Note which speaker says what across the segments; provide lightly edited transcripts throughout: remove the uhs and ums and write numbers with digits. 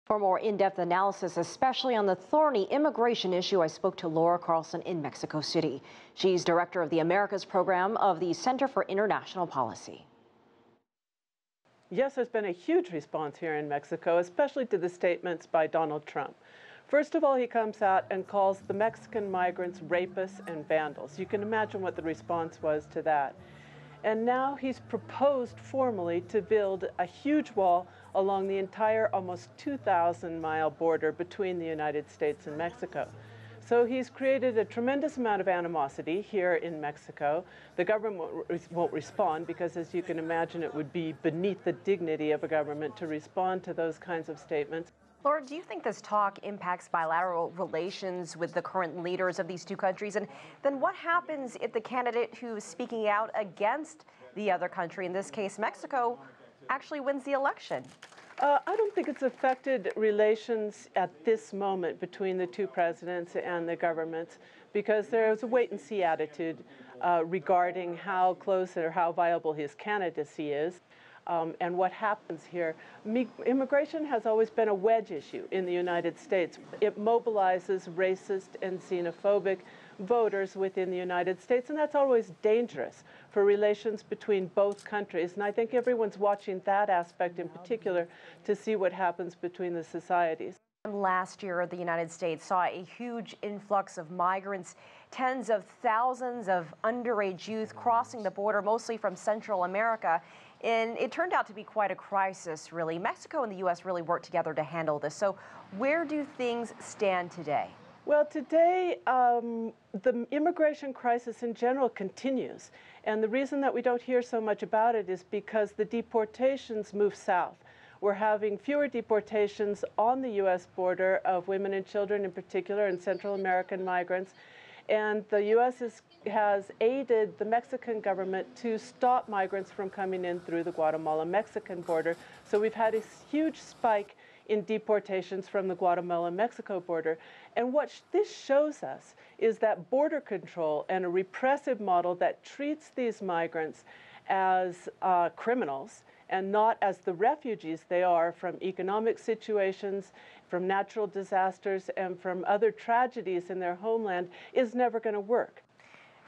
Speaker 1: For more in-depth analysis, especially on the thorny immigration issue, I spoke to Laura Carlsen in Mexico City. She's director of the Americas program of the Center for International Policy.
Speaker 2: Yes, there's been a huge response here in Mexico, especially to the statements by Donald Trump. First of all, he comes out and calls the Mexican migrants rapists and vandals. You can imagine what the response was to that. And now he's proposed formally to build a huge wall along the entire almost 2,000-mile border between the United States and Mexico. So he's created a tremendous amount of animosity here in Mexico. The government won't respond because, as you can imagine, it would be beneath the dignity of a government to respond to those kinds of statements.
Speaker 1: Laura, do you think this talk impacts bilateral relations with the current leaders of these two countries? And then what happens if the candidate who is speaking out against the other country, in this case Mexico, actually wins the election?
Speaker 2: I don't think it's affected relations at this moment between the two presidents and the governments, because there's a wait-and-see attitude regarding how close or how viable his candidacy is. And what happens here. Immigration has always been a wedge issue in the United States. It mobilizes racist and xenophobic voters within the United States, and that's always dangerous for relations between both countries. And I think everyone's watching that aspect in particular to see what happens between the societies.
Speaker 1: Last year, the United States saw a huge influx of migrants, tens of thousands of underage youth crossing the border, mostly from Central America. And it turned out to be quite a crisis, really. Mexico and the U.S. really worked together to handle this. So where do things stand today?
Speaker 2: Well, today, the immigration crisis in general continues. And the reason that we don't hear so much about it is because the deportations move south. We're having fewer deportations on the U.S. border of women and children in particular, and Central American migrants. And the U.S. has aided the Mexican government to stop migrants from coming in through the Guatemala-Mexican border. So we've had a huge spike in deportations from the Guatemala-Mexico border. And what this shows us is that border control and a repressive model that treats these migrants as criminals and not as the refugees they are from economic situations, from natural disasters, and from other tragedies in their homeland is never going to work.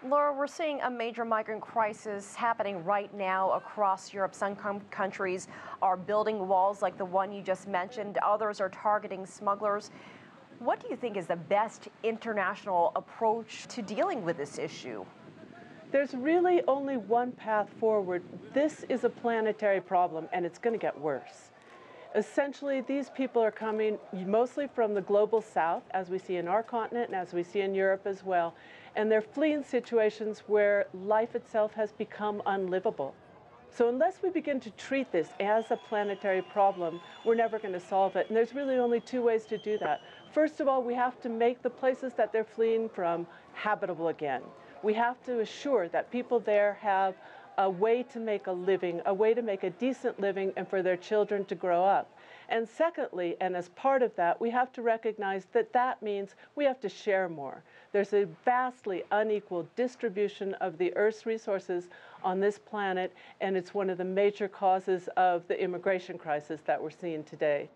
Speaker 1: Laura, we're seeing a major migrant crisis happening right now across Europe. Some countries are building walls like the one you just mentioned. Others are targeting smugglers. What do you think is the best international approach to dealing with this issue?
Speaker 2: There's really only one path forward. This is a planetary problem, and it's going to get worse. Essentially, these people are coming mostly from the global south, as we see in our continent and as we see in Europe as well. And they're fleeing situations where life itself has become unlivable. So unless we begin to treat this as a planetary problem, we're never going to solve it. And there's really only two ways to do that. First of all, we have to make the places that they're fleeing from habitable again. We have to assure that people there have a way to make a living, a way to make a decent living, and for their children to grow up. And secondly, and as part of that, we have to recognize that that means we have to share more. There's a vastly unequal distribution of the Earth's resources on this planet, and it's one of the major causes of the immigration crisis that we're seeing today.